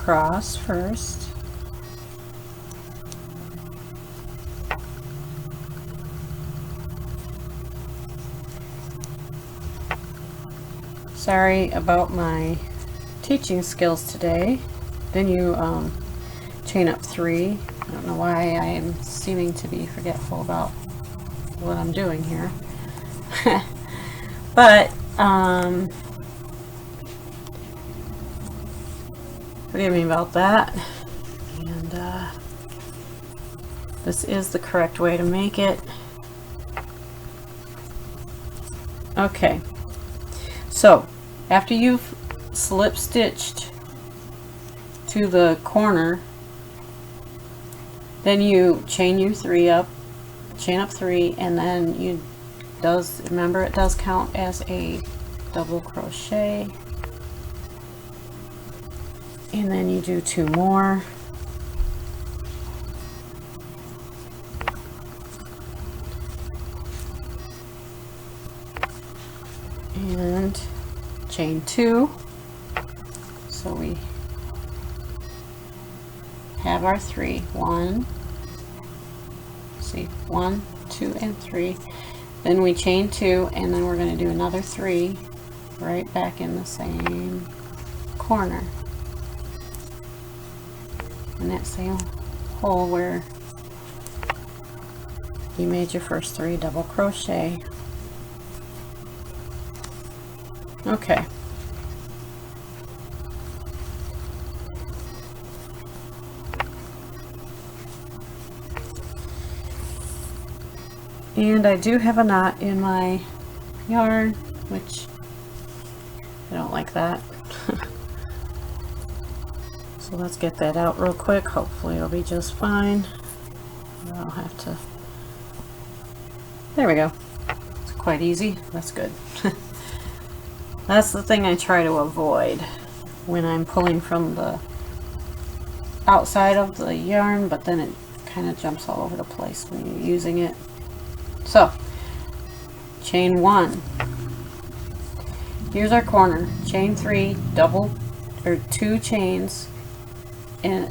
across first. Sorry about my teaching skills today. Then you chain up 3. I don't know why I am seeming to be forgetful about what I'm doing here. But forgive me about that. And this is the correct way to make it. Okay, so after you've slip stitched to the corner, then you chain your 3 up, chain up 3, and then you remember it does count as a double crochet, and then you do 2 more, and chain 2. So we have our 3. 1, see, 1, 2, and 3. Then we chain 2, and then we're going to do another 3 right back in the same corner, in that same hole where you made your first 3 double crochet. Okay. And I do have a knot in my yarn, which I don't like that. So let's get that out real quick. Hopefully it'll be just fine. I'll have to... There we go. It's quite easy. That's good. That's the thing I try to avoid when I'm pulling from the outside of the yarn, but then it kind of jumps all over the place when you're using it. So, chain 1. Here's our corner. Chain 3, double or 2 chains, and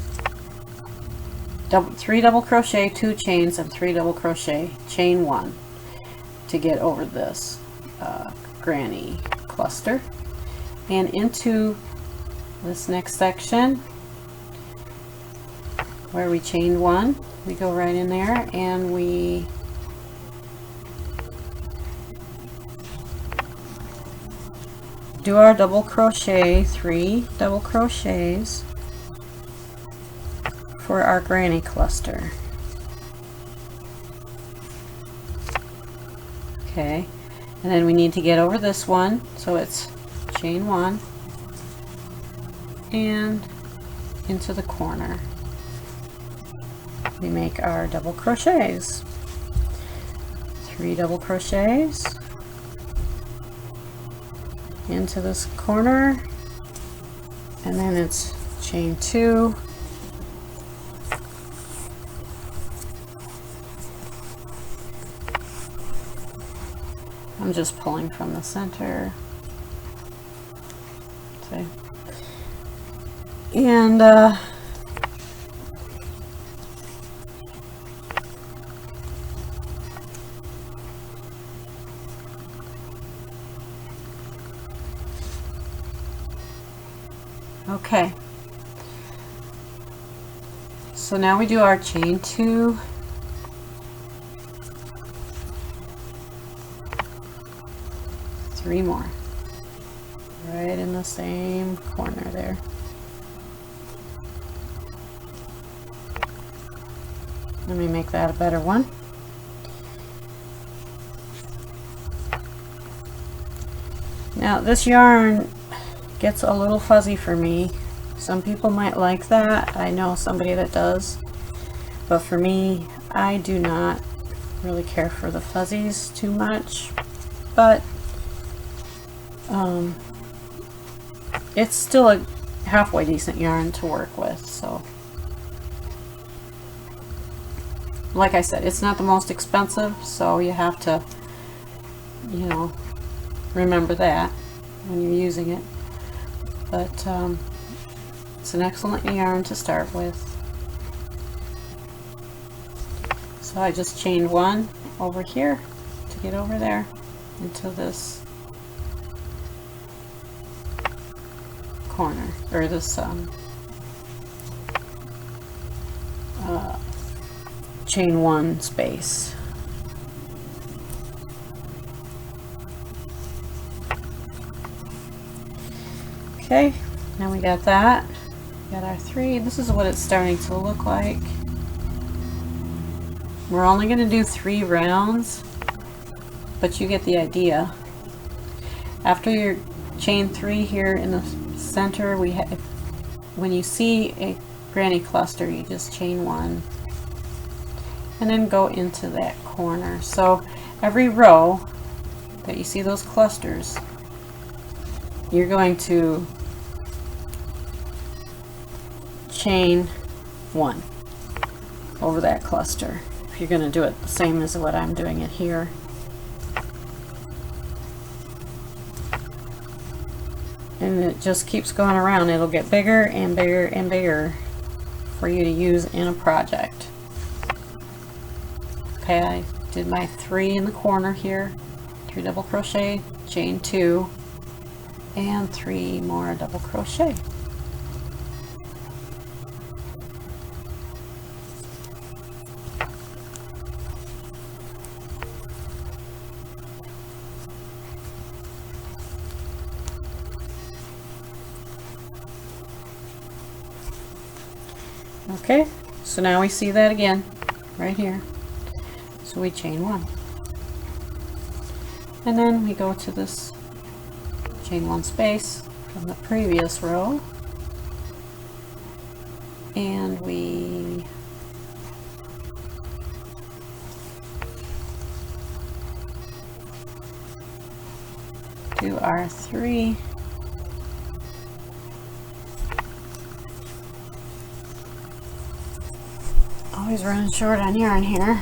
3 double crochet, 2 chains, and 3 double crochet. Chain 1 to get over this granny cluster, and into this next section where we chained 1, we go right in there and we do our double crochet, 3 double crochets for our granny cluster. Okay, and then we need to get over this one, so it's chain 1 and into the corner. We make our double crochets, 3 double crochets into this corner, and then it's chain 2, I'm just pulling from the center, okay. And okay, so now we do our chain 2, three more right in the same corner there. Let me make that a better one. Now this yarn gets a little fuzzy for me. Some people might like that. I know somebody that does, but for me, I do not really care for the fuzzies too much, but it's still a halfway decent yarn to work with. So like I said, it's not the most expensive, so you have to, you know, remember that when you're using it. But It's an excellent yarn to start with. So I just chained one over here to get over there into this corner, or this chain one space. Okay, now we got that. Got our 3. This is what it's starting to look like. We're only going to do 3 rounds, but you get the idea. After your chain 3 here in the center, we have, when you see a granny cluster, you just chain 1 and then go into that corner. So every row that you see those clusters, you're going to chain 1 over that cluster. If you're going to do it the same as what I'm doing it here. And it just keeps going around. It'll get bigger and bigger and bigger for you to use in a project. Okay, I did my 3 in the corner here, 3 double crochet, chain 2, and 3 more double crochet. Okay, so now we see that again right here. So we chain 1, and then we go to this chain 1 space from the previous row, and we do our 3 . Always running short on yarn here.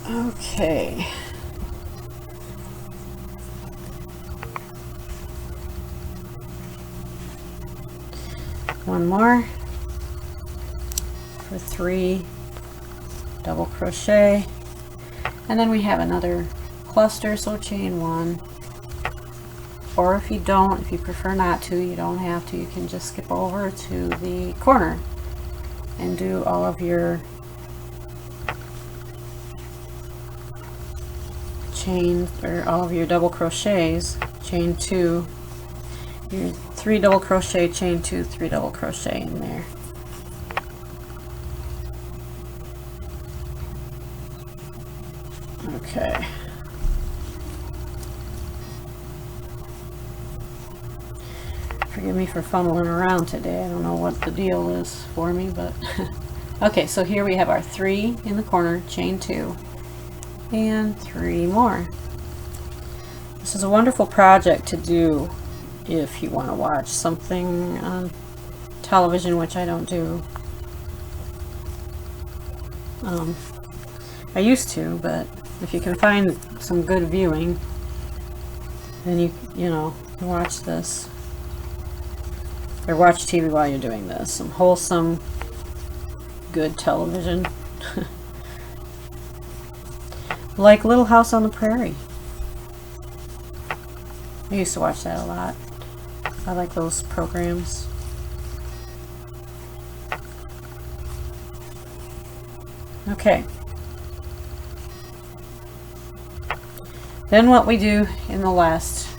Okay. One more for 3 double crochet, and then we have another cluster, so chain 1. Or if you don't, if you prefer not to, you don't have to, you can just skip over to the corner and do all of your chains, or all of your double crochets, chain 2, your 3 double crochet, chain 2, 3 double crochet in there. Okay. Forgive me for fumbling around today. I don't know what the deal is for me, but okay, so here we have our 3 in the corner, chain 2, and 3 more. This is a wonderful project to do if you want to watch something on television, which I don't do. I used to, but if you can find some good viewing, then you know, watch this. Or watch TV while you're doing this. Some wholesome, good television. Like Little House on the Prairie. I used to watch that a lot. I like those programs. Okay. Then what we do in the last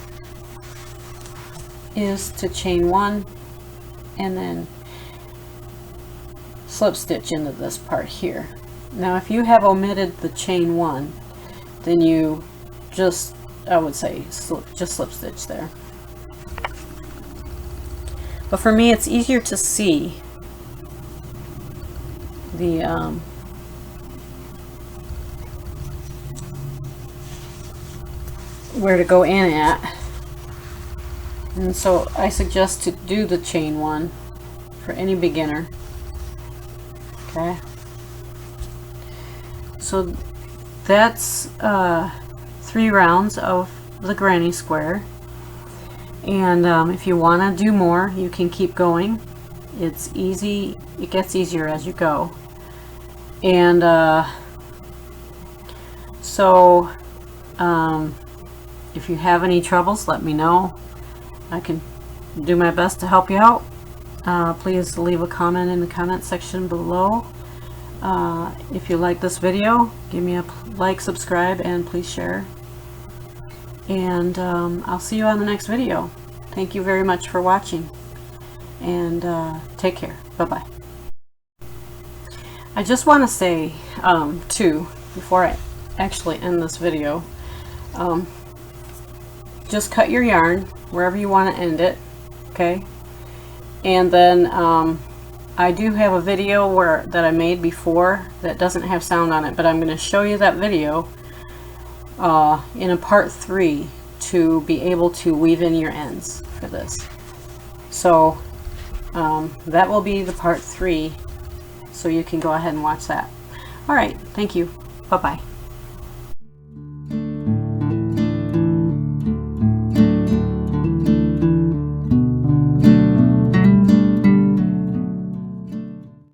is to chain 1 and then slip stitch into this part here. Now if you have omitted the chain 1, then you just, I would say, just slip stitch there. But for me it's easier to see the where to go in at. And so I suggest to do the chain 1 for any beginner. Okay. So that's 3 rounds of the granny square. And if you want to do more, you can keep going. It's easy, it gets easier as you go. And if you have any troubles, let me know. I can do my best to help you out. Please leave a comment in the comment section below. If you like this video, give me a like, subscribe, and please share. And I'll see you on the next video. Thank you very much for watching, and take care. Bye-bye. I just want to say too, before I actually end this video, just cut your yarn wherever you want to end it, okay? And then I do have a video that I made before that doesn't have sound on it, but I'm going to show you that video in a part 3 to be able to weave in your ends for this. So that will be the part 3, so you can go ahead and watch that. Alright, thank you. Bye-bye.